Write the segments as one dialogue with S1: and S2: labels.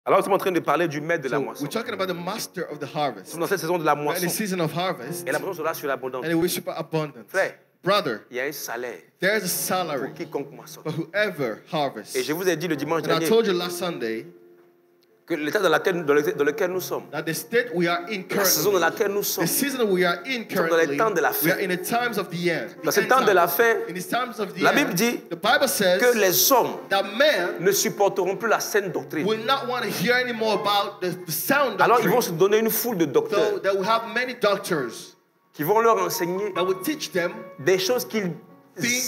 S1: Alors, nous sommes en train de parler du maître de la
S2: So
S1: moisson.
S2: we're talking about the master of the harvest.
S1: Nous sommes dans cette saison de la
S2: We're in
S1: moisson.
S2: the season of harvest,
S1: Et la moisson sera sur l'abondance.
S2: and it will be super abundant.
S1: Frère,
S2: Brother,
S1: il y a un salaire
S2: there's a
S1: pour
S2: salary
S1: quiconque moissonne.
S2: for whoever harvests.
S1: Et je vous ai dit le dimanche
S2: And I
S1: dernier
S2: told you last Sunday
S1: que l'état dans lequel nous sommes,
S2: that the state we are in
S1: la saison dans
S2: currently,
S1: laquelle nous sommes,
S2: the season we are in
S1: sommes dans les
S2: currently,
S1: temps de la fin.
S2: we are in the times of the end.
S1: Dans
S2: The
S1: ce
S2: end
S1: temps de
S2: time.
S1: la fin,
S2: In these times of the
S1: la
S2: end,
S1: Bible dit
S2: the Bible says
S1: que les hommes
S2: that men
S1: ne supporteront plus la saine doctrine.
S2: will not want to hear anymore about the sound
S1: Alors ils
S2: doctrine.
S1: vont se donner une foule de
S2: So
S1: docteurs
S2: they will have many doctors
S1: qui vont leur enseigner
S2: that will teach them
S1: des choses qu'ils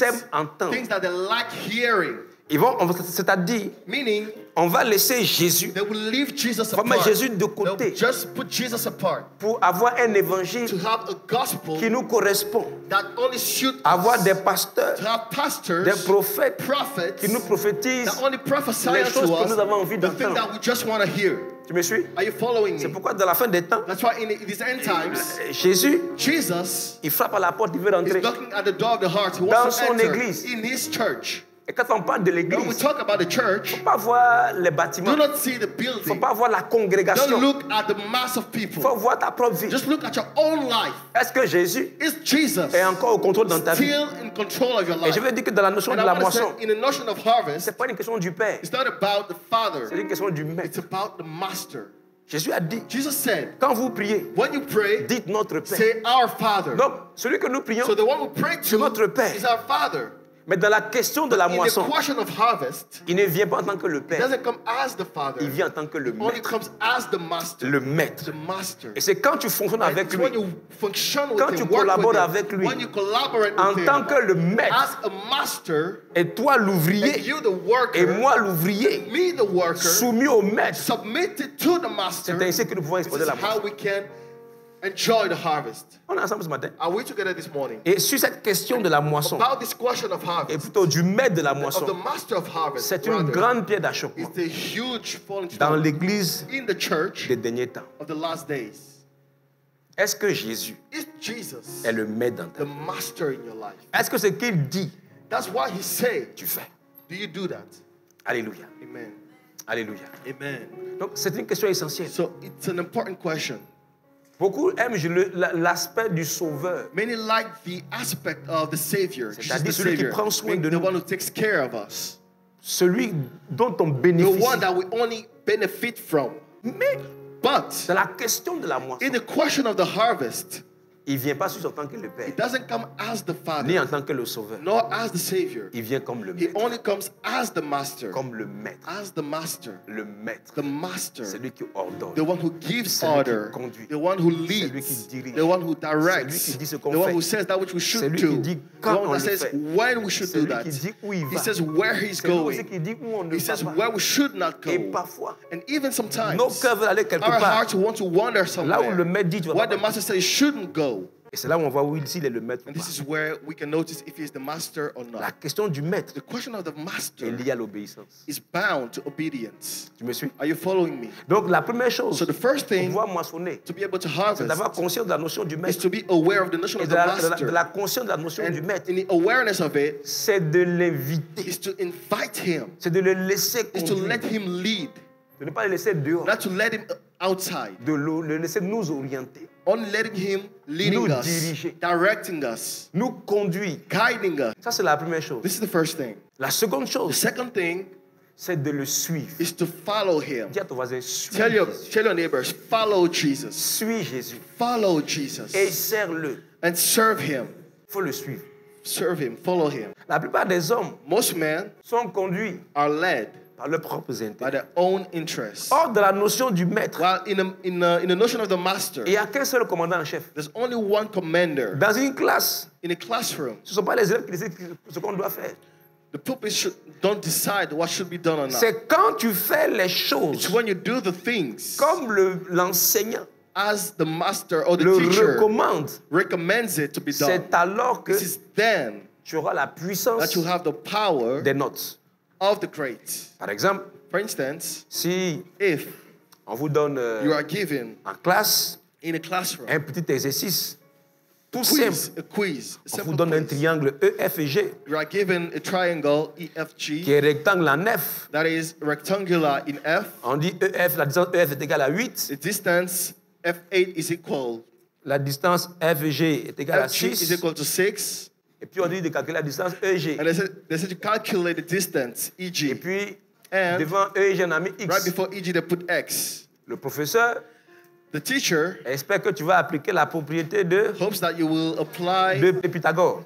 S1: aiment entendre.
S2: things that they like hearing.
S1: Ils vont, c'est-à-dire,
S2: Meaning,
S1: on va laisser Jésus
S2: they will leave Jesus
S1: On va mettre
S2: apart.
S1: Jésus de côté.
S2: They'll just put Jesus apart
S1: pour avoir un évangile
S2: to have a gospel
S1: qui nous correspond.
S2: that only suits
S1: Avoir
S2: us.
S1: des pasteurs,
S2: To have pastors,
S1: des prophètes
S2: prophets
S1: qui nous prophétisent
S2: that only prophesy
S1: les
S2: unto
S1: choses que
S2: us
S1: nous avons envie
S2: the thing
S1: d'entendre.
S2: that we just want to hear.
S1: Tu me suis?
S2: Are you following
S1: C'est
S2: me?
S1: pourquoi dans la fin des temps,
S2: That's why in these end times,
S1: Jésus,
S2: Jesus
S1: il frappe à la porte, il veut
S2: is
S1: rentrer.
S2: knocking at the door of the heart. He
S1: Dans
S2: wants to
S1: son
S2: enter
S1: église.
S2: in his church.
S1: Et quand on parle de
S2: When we
S1: l'église,
S2: talk about the church,
S1: il ne faut pas voir les
S2: do
S1: bâtiments,
S2: not see the
S1: il ne faut
S2: building.
S1: pas voir la congrégation,
S2: Don't
S1: il
S2: look at the mass of
S1: faut
S2: people.
S1: voir ta propre vie.
S2: Just look at your own life.
S1: Est-ce que Jésus
S2: Is Jesus
S1: est encore au contrôle dans ta vie?
S2: still in control of your
S1: Et
S2: life?
S1: je veux dire que dans la notion
S2: And
S1: de
S2: I
S1: la
S2: want to say,
S1: moisson,
S2: in the notion of harvest,
S1: ce n'est pas une question du Père,
S2: it's not about the Father.
S1: c'est une question du
S2: It's
S1: Maître.
S2: about the Master.
S1: Jésus a dit,
S2: Jesus said,
S1: quand vous priez,
S2: when you pray,
S1: dites notre Père.
S2: say our Father.
S1: Donc, celui que nous prions,
S2: So the one we pray
S1: c'est
S2: to
S1: notre Père.
S2: is our Father.
S1: Mais dans la question de la
S2: In the
S1: moisson,
S2: question of harvest,
S1: il ne vient pas en tant que le
S2: it
S1: Père,
S2: doesn't come as the Father.
S1: il vient en tant que le
S2: It only
S1: Maître.
S2: comes as the Master.
S1: Le Maître.
S2: The Master.
S1: Et c'est quand tu fonctionnes avec
S2: It's
S1: lui,
S2: when you function with
S1: quand
S2: him,
S1: tu
S2: work
S1: collabores
S2: with him,
S1: avec lui,
S2: when you collaborate
S1: en
S2: with
S1: tant
S2: him,
S1: que le Maître,
S2: as a master,
S1: et toi
S2: and
S1: l'ouvrier,
S2: you the worker,
S1: et moi l'ouvrier,
S2: me the worker,
S1: soumis au Maître,
S2: submitted to the master.
S1: c'est ainsi que nous pouvons
S2: This
S1: exposer
S2: is
S1: la
S2: how
S1: moisson.
S2: we can enjoy the harvest.
S1: On est ensemble ce matin.
S2: Are we together this morning?
S1: Et sur cette question de la moisson,
S2: About this question of
S1: et
S2: harvest,
S1: plutôt du Maître de la
S2: of the
S1: moisson,
S2: master of harvest,
S1: c'est une
S2: rather,
S1: grande pierre d'achoppement
S2: it's a huge falling
S1: dans
S2: stone
S1: l'église
S2: in the church
S1: des derniers temps.
S2: of the last days.
S1: Est-ce que Jésus
S2: Is Jesus
S1: est le Maître dans ta
S2: the
S1: vie?
S2: master in your life?
S1: Est-ce que ce qu'il dit,
S2: That's why he said,
S1: tu fais?
S2: do you do that?
S1: Alléluia.
S2: Amen.
S1: Alléluia.
S2: Amen.
S1: Donc, c'est une question essentielle.
S2: So it's an important question.
S1: Beaucoup aiment l'aspect du sauveur.
S2: Many like the aspect of the Savior, Jesus
S1: C'est-à-dire
S2: the
S1: celui qui
S2: Savior,
S1: prend soin
S2: being
S1: de
S2: the
S1: nous.
S2: one who takes care of us,
S1: Celui dont on
S2: the
S1: bénéficie.
S2: one that we only benefit from.
S1: Mais
S2: But
S1: dans la question de la moisson,
S2: in the question of the harvest,
S1: il ne vient pas sur en tant que le Père,
S2: it doesn't come as the
S1: ni
S2: Father,
S1: en tant que le sauveur.
S2: nor as the Savior.
S1: Il vient comme le
S2: He
S1: Maître.
S2: only comes as the Master,
S1: Comme le Maître.
S2: as the Master,
S1: Le Maître.
S2: the Master,
S1: Celui qui ordonne.
S2: the one who gives
S1: Celui qui
S2: order,
S1: conduit.
S2: the one who
S1: Celui qui
S2: leads,
S1: dirige.
S2: the one who
S1: Celui
S2: directs,
S1: qui dit ce
S2: the
S1: qu'on
S2: one
S1: fait.
S2: who says that which we should
S1: Celui qui
S2: do,
S1: dit
S2: the
S1: quand on
S2: one
S1: le
S2: that says
S1: fait.
S2: when we should do
S1: Celui
S2: that.
S1: qui dit où il
S2: He
S1: va.
S2: says where he's
S1: C'est lui aussi
S2: going.
S1: qui dit où on ne
S2: He
S1: va
S2: says
S1: pas.
S2: where we should not
S1: Et
S2: go.
S1: parfois,
S2: And even sometimes,
S1: nos cœurs veulent aller quelque
S2: our
S1: part.
S2: hearts want to wander
S1: Là où le
S2: somewhere
S1: Maître dit, tu vas
S2: where
S1: pas.
S2: the Master says shouldn't go.
S1: Et c'est là où on voit où s'il est le Maître ou
S2: And
S1: pas.
S2: this is where we can notice if he's the Master or
S1: La
S2: not.
S1: question du Maître
S2: The question of the
S1: est
S2: Master
S1: liée à l'obéissance.
S2: is bound to obedience.
S1: Tu me suis?
S2: Are you following me?
S1: Donc la première chose
S2: So the first
S1: pour
S2: thing
S1: pouvoir moissonner,
S2: to be able to
S1: c'est
S2: harvest
S1: d'avoir conscience de la notion du
S2: is
S1: Maître.
S2: to be aware of the notion
S1: Et
S2: of
S1: de
S2: the
S1: la
S2: Master.
S1: conscience de la notion du
S2: And
S1: Maître,
S2: in the awareness of it
S1: c'est de l'inviter.
S2: is to invite him,
S1: C'est de le laisser
S2: is to
S1: conduire.
S2: let him lead,
S1: De ne pas le laisser dehors.
S2: not to let him outside,
S1: De le laisser nous orienter,
S2: only letting him leading
S1: Nous
S2: us,
S1: diriger.
S2: directing us,
S1: nous conduire.
S2: guiding us.
S1: Ça, c'est la première chose.
S2: This is the first thing.
S1: La seconde
S2: The
S1: chose,
S2: second thing
S1: c'est de le suivre.
S2: is to follow him.
S1: Dis à ton voisin, suis
S2: Tell
S1: Jésus.
S2: your neighbors, follow Jesus.
S1: Suis Jésus.
S2: Follow Jesus
S1: Et sers-le.
S2: and serve him.
S1: Il faut le suivre.
S2: Serve him, follow him.
S1: La plupart des hommes
S2: Most men
S1: sont conduits
S2: are led
S1: par leurs propres
S2: by
S1: intérêts.
S2: their own interests.
S1: Hors de la notion du maître,
S2: While in the notion of the master,
S1: il n'y a qu'un seul commandant en chef.
S2: there's only one commander.
S1: Dans une classe,
S2: In a classroom,
S1: ce ne sont pas les élèves qui décident ce qu'on doit faire.
S2: the pupils don't decide what should be done or not.
S1: C'est quand tu fais les
S2: It's
S1: choses
S2: when you do the things
S1: comme l'enseignant
S2: as the master or the
S1: le
S2: teacher
S1: recommande.
S2: recommends it to be done.
S1: C'est alors que
S2: This is then
S1: tu auras la puissance
S2: that you have the power
S1: des notes.
S2: of the great.
S1: Par exemple,
S2: For instance,
S1: si
S2: if
S1: on vous donne
S2: you are given
S1: en classe
S2: in a classroom
S1: un petit exercice, tout
S2: quiz.
S1: simple.
S2: A quiz. A
S1: On
S2: simple
S1: vous donne un
S2: quiz.
S1: triangle EFG
S2: You are given a triangle
S1: qui
S2: EFG
S1: est rectangle en F.
S2: that is rectangular in F.
S1: On dit EF, la distance EF est égale à 8.
S2: The distance F8 is equal.
S1: La distance FG est égale à
S2: FG is
S1: 6.
S2: equal to 6.
S1: Et puis on dit de calculer la distance EG.
S2: And they said to calculate the distance,
S1: Et
S2: EG.
S1: puis
S2: And
S1: devant EG, on a mis
S2: right
S1: X.
S2: before EG, they put X.
S1: Le professeur
S2: The teacher
S1: espère que tu vas appliquer la propriété de
S2: hopes that you will apply
S1: Pythagore.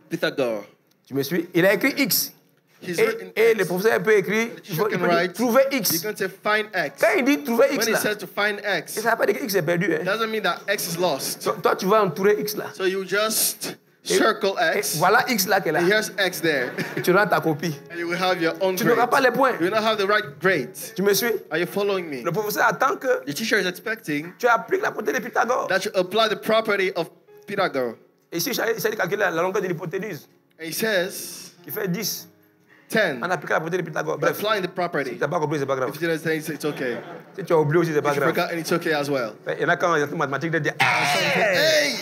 S2: Pythagore.
S1: Tu me suis? Il a écrit X.
S2: He's written
S1: Et le
S2: X.
S1: professeur peut écrire,
S2: The
S1: il faut
S2: teacher can
S1: dire,
S2: write,
S1: trouver
S2: you're
S1: X.
S2: going to say find X.
S1: Quand il dit trouver X
S2: When he
S1: là,
S2: says to find
S1: ça
S2: X,
S1: ne veut pas dire que X est perdu. Hein.
S2: doesn't mean that X is lost.
S1: Toi, tu vas entourer X là.
S2: So you just circle
S1: Et
S2: X.
S1: voilà X là qu'elle a.
S2: And here's X there.
S1: Et tu rends ta copie.
S2: And you will have your own
S1: Tu n'auras pas
S2: grade.
S1: les points.
S2: You will not have the right grade.
S1: Tu me suis?
S2: Are you following me?
S1: Le professeur attend que
S2: The teacher is expecting
S1: tu appliques la propriété de Pythagore.
S2: that you apply the property of Pythagore.
S1: Et ici, il s'agit de calculer la longueur de l'hypoténuse,
S2: And he says
S1: qui fait 10.
S2: 10
S1: On applique la propriété de Pythagore.
S2: by
S1: Bref,
S2: applying the
S1: si
S2: property.
S1: tu n'as pas compris, c'est pas grave.
S2: If you didn't say it's okay.
S1: Si tu as oublié aussi, c'est pas
S2: If you
S1: grave.
S2: forgot, and it's okay as well.
S1: Il y en a quand ils ont mathématiques de dire hey!
S2: Hey!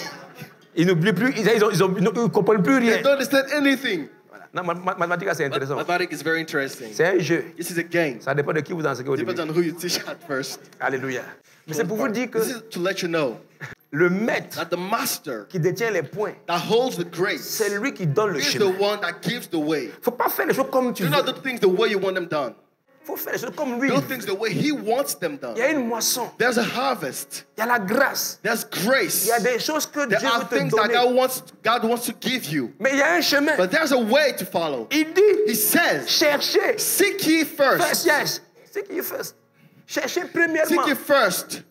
S1: Ils n'oublient plus, ils ne comprennent plus rien.
S2: They don't understand anything.
S1: Voilà. Non, mathématiques, c'est intéressant.
S2: Mathematics is very interesting.
S1: C'est un jeu.
S2: This is a game.
S1: Ça dépend de qui vous enseignez au début.
S2: Depends on who you teach at first.
S1: Alléluia. Mais c'est pour vous dire que
S2: This is to let you know
S1: le maître
S2: that the master
S1: qui détient les points,
S2: that holds the grace
S1: c'est lui qui donne le
S2: is the
S1: chemin.
S2: one that gives the way.
S1: Il ne faut pas faire les choses comme tu
S2: Do
S1: veux.
S2: not do things the way you want them done.
S1: Il faut faire les choses comme lui.
S2: Do things the way he wants them done.
S1: Il y a une moisson,
S2: There's a harvest.
S1: il y a la grâce,
S2: There's grace.
S1: il y a des choses que Dieu
S2: There are
S1: veut te
S2: things that
S1: donner.
S2: God wants to give you.
S1: Mais il y a un chemin.
S2: But there's a way to follow.
S1: Il dit,
S2: He says,
S1: cherchez.
S2: seek ye
S1: First,
S2: first.
S1: yes. Seek ye first. Cherchez
S2: Seek
S1: premièrement
S2: ye first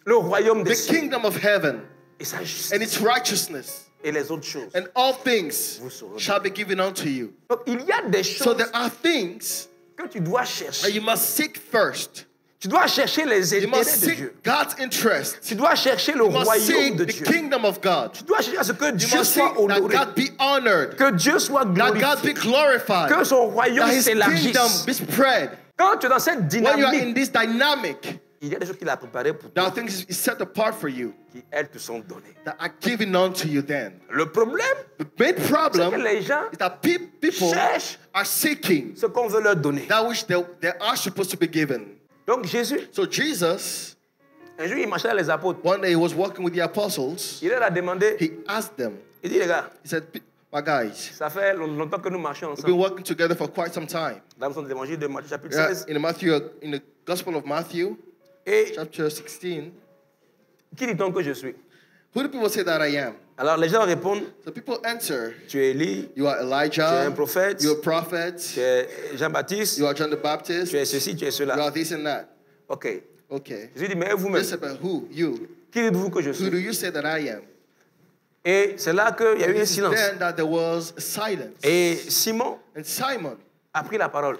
S1: le royaume
S2: the
S1: des cieux
S2: kingdom of heaven
S1: et sa justice
S2: and its righteousness,
S1: et les autres choses.
S2: and all things
S1: Vous serez
S2: shall be given unto you.
S1: Donc, il y a des
S2: So
S1: choses
S2: there are things
S1: que tu dois
S2: that
S1: chercher.
S2: you must seek first.
S1: Tu dois chercher les
S2: You must
S1: intérêts de Dieu.
S2: seek God's interest.
S1: Tu dois chercher le
S2: You must
S1: royaume
S2: seek
S1: de
S2: the
S1: Dieu.
S2: kingdom of God.
S1: Tu dois chercher à ce que
S2: You
S1: Dieu
S2: must seek
S1: soit
S2: that
S1: honoré.
S2: God be honored,
S1: Que Dieu soit
S2: that God be
S1: glorifié.
S2: glorified,
S1: Que son royaume
S2: that His kingdom
S1: s'élargisse.
S2: be spread.
S1: Quand tu es dans cette
S2: When you are
S1: dynamique,
S2: in this dynamic,
S1: il y a des choses qu'il a préparées pour
S2: there
S1: toi
S2: are things He set apart for you
S1: qui, elles, te sont données.
S2: that are given unto you then.
S1: Le problème,
S2: The main
S1: c'est que
S2: problem
S1: les gens
S2: is that people
S1: cherchent
S2: are seeking
S1: ce qu'on veut leur donner.
S2: that which they are supposed to be given.
S1: Donc Jésus,
S2: So Jesus,
S1: un jour, il marchait avec les apôtres.
S2: one day he was walking with the apostles.
S1: Il leur a demandé,
S2: He asked them,
S1: il dit, les gars,
S2: he said, my guys,
S1: ça fait longtemps que nous marchons
S2: we've been
S1: ensemble.
S2: working together for quite some time.
S1: Dans son évangile de Matthieu chapitre
S2: Yeah,
S1: 16.
S2: in the Gospel of Matthew,
S1: Et
S2: chapter 16,
S1: qui dit-on que je suis?
S2: who do people say that I am?
S1: Alors les gens répondent,
S2: So people answer,
S1: tu es Élie,
S2: you are
S1: tu es
S2: Elijah,
S1: un prophète,
S2: you're a prophet,
S1: tu es Jean-Baptiste,
S2: you are John the Baptist,
S1: tu es ceci, tu es
S2: you
S1: cela.
S2: are this and that.
S1: Ok.
S2: Okay.
S1: Jésus dit, mais vous-même,
S2: They said, but who? You.
S1: qui dites-vous que je
S2: Who do
S1: suis?
S2: you say that I am?
S1: Et c'est là qu'il y a eu un
S2: It's
S1: silence.
S2: then that there was silence.
S1: Et Simon
S2: And Simon
S1: a pris la parole.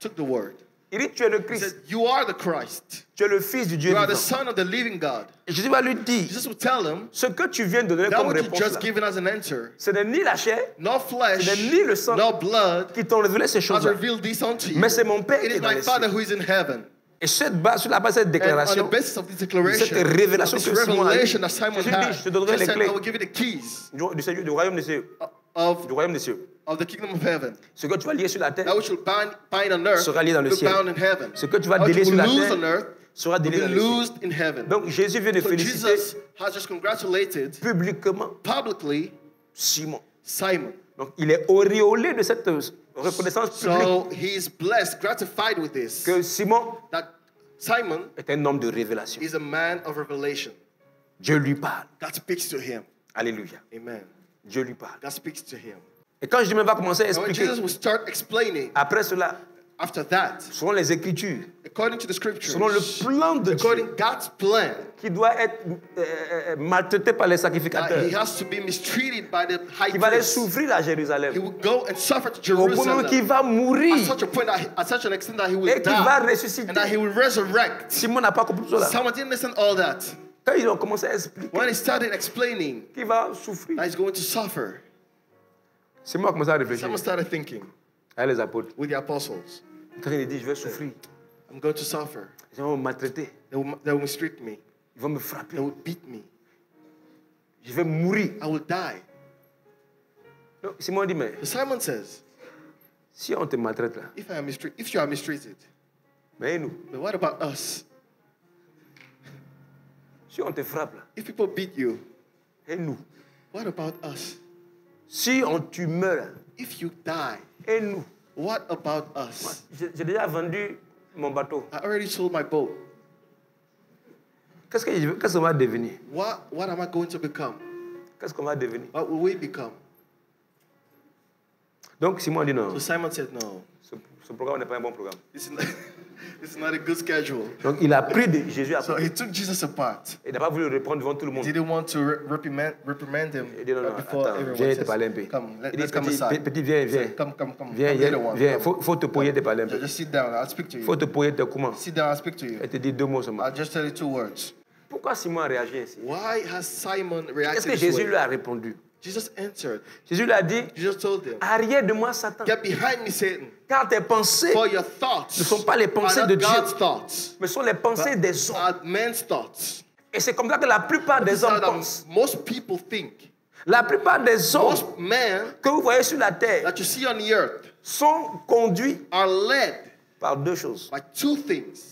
S2: took the word.
S1: Il dit, tu es le
S2: He
S1: Christ,
S2: said, you are the Christ.
S1: tu es le Fils du Dieu
S2: You are the
S1: vivant.
S2: Son of the living God.
S1: Et Jésus va lui dire,
S2: Jesus will tell him,
S1: ce que tu viens de donner
S2: that
S1: comme
S2: what you
S1: réponse,
S2: just
S1: là,
S2: given as an answer,
S1: ce n'est ni la chair
S2: no flesh,
S1: Ce n'est ni le sang
S2: no blood
S1: qui t'ont révélé ces
S2: has
S1: choses-là,
S2: revealed this unto you.
S1: mais c'est mon Père
S2: It
S1: qui
S2: is
S1: est dans
S2: my
S1: les
S2: Father
S1: cieux.
S2: who is in heaven.
S1: Et sur la base de cette
S2: And on the
S1: déclaration,
S2: basis of this declaration,
S1: cette révélation
S2: this
S1: que Simon a
S2: revelation
S1: eue,
S2: that Simon
S1: Jésus dit,
S2: had,
S1: je te donnerai
S2: just
S1: les
S2: said,
S1: clés
S2: I will give you the keys
S1: du royaume des cieux.
S2: of,
S1: Du royaume des cieux.
S2: of the kingdom of heaven.
S1: Ce que tu vas lier sur la terre
S2: That which will bind on earth
S1: sera lié dans le
S2: will be
S1: ciel.
S2: bound in heaven.
S1: Ce que tu vas
S2: What
S1: délier
S2: you
S1: sur la
S2: will lose
S1: terre
S2: on earth
S1: sera
S2: will
S1: délié dans
S2: be
S1: le ciel.
S2: loosed in heaven.
S1: Donc Jésus vient de
S2: So
S1: féliciter
S2: Jesus has just congratulated
S1: publiquement
S2: publicly
S1: Simon.
S2: Simon.
S1: Donc il est auréolé de cette reconnaissance publique
S2: So he is blessed, gratified with this,
S1: que Simon
S2: that Simon
S1: est un homme de révélation.
S2: is a man of revelation.
S1: Dieu lui parle.
S2: God speaks to him.
S1: Alléluia.
S2: Amen.
S1: Dieu lui parle.
S2: God speaks to him.
S1: Et quand Jésus va commencer à
S2: And when
S1: expliquer,
S2: Jesus will start explaining
S1: après cela,
S2: after that,
S1: selon les Écritures,
S2: according to the scriptures,
S1: selon le plan de Dieu,
S2: according God's plan,
S1: qui doit être maltraité par les
S2: he
S1: sacrificateurs,
S2: has to be mistreated by the high
S1: qui va aller
S2: priest.
S1: souffrir à
S2: He
S1: Jérusalem,
S2: will go and suffer to
S1: au point
S2: Jerusalem
S1: qu'il va mourir
S2: at such a point, at such an extent that he will
S1: et qu'il va
S2: die
S1: ressusciter.
S2: and that he will resurrect.
S1: Simon n'a pas compris cela.
S2: Someone didn't listen all that.
S1: Quand ils ont commencé à expliquer
S2: When he started explaining
S1: qu'il va souffrir,
S2: that he's going to suffer,
S1: Simon a commencé à réfléchir.
S2: someone started thinking
S1: Avec les apôtres.
S2: with the apostles,
S1: Quand il dit, je vais souffrir,
S2: I'm going to suffer.
S1: ils vont me maltraiter,
S2: They will mistreat me.
S1: ils vont me frapper.
S2: They will beat me.
S1: Je vais mourir.
S2: I will die.
S1: Donc, Simon dit, mais
S2: So Simon says,
S1: si on te maltraite là,
S2: if you are mistreated,
S1: mais et nous?
S2: but what about us?
S1: Si on te frappe là,
S2: If people beat you,
S1: et nous?
S2: what about us?
S1: Si on tu meurs là,
S2: If you die,
S1: et nous?
S2: what about us?
S1: J'ai déjà vendu mon bateau.
S2: I already sold my boat.
S1: Qu'est-ce qu'on va devenir?
S2: What am I going to become?
S1: Qu'est-ce qu'on va devenir?
S2: What will we become?
S1: Donc Simon dit non.
S2: So Simon said, no,
S1: Ce programme n'est pas un bon programme.
S2: this is not a good schedule.
S1: Donc il a pris de Jésus à
S2: So
S1: part.
S2: he took Jesus apart.
S1: Il n'a pas voulu le reprendre devant tout le
S2: He
S1: monde.
S2: didn't want to reprimand him
S1: Il dit non, non,
S2: before
S1: attends,
S2: everyone.
S1: viens
S2: He
S1: te
S2: says,
S1: parler un peu.
S2: come,
S1: Il dit
S2: let's come aside.
S1: petit, viens,
S2: He
S1: viens.
S2: said, come.
S1: Viens,
S2: I'm the leader one.
S1: viens.
S2: Come.
S1: Faut te poyer, te parler un peu.
S2: Just sit down. I'll speak to
S1: Faut
S2: you.
S1: te poyer, te comment?
S2: Sit down. I'll speak to you.
S1: Elle te dit 2 mots seulement.
S2: I'll just tell you 2 words.
S1: Pourquoi Simon a réagi ainsi?
S2: Why has Simon
S1: Qu'est-ce
S2: reacted
S1: que
S2: this
S1: Jésus
S2: way?
S1: lui a répondu?
S2: Jesus answered.
S1: Jésus lui a dit,
S2: Jesus told him,
S1: arrière de moi Satan.
S2: get behind me, Satan.
S1: Car tes pensées
S2: For your thoughts
S1: ne sont pas les pensées
S2: are
S1: de
S2: not
S1: Dieu,
S2: God's thoughts,
S1: mais sont les pensées des hommes.
S2: are men's thoughts.
S1: Et c'est comme ça que la plupart
S2: This
S1: des
S2: is
S1: hommes
S2: how that
S1: pensent.
S2: most people think.
S1: La plupart des hommes
S2: Most men
S1: que vous voyez sur la terre
S2: that you see on the earth
S1: sont conduits
S2: are led
S1: par 2 choses.
S2: by 2 things.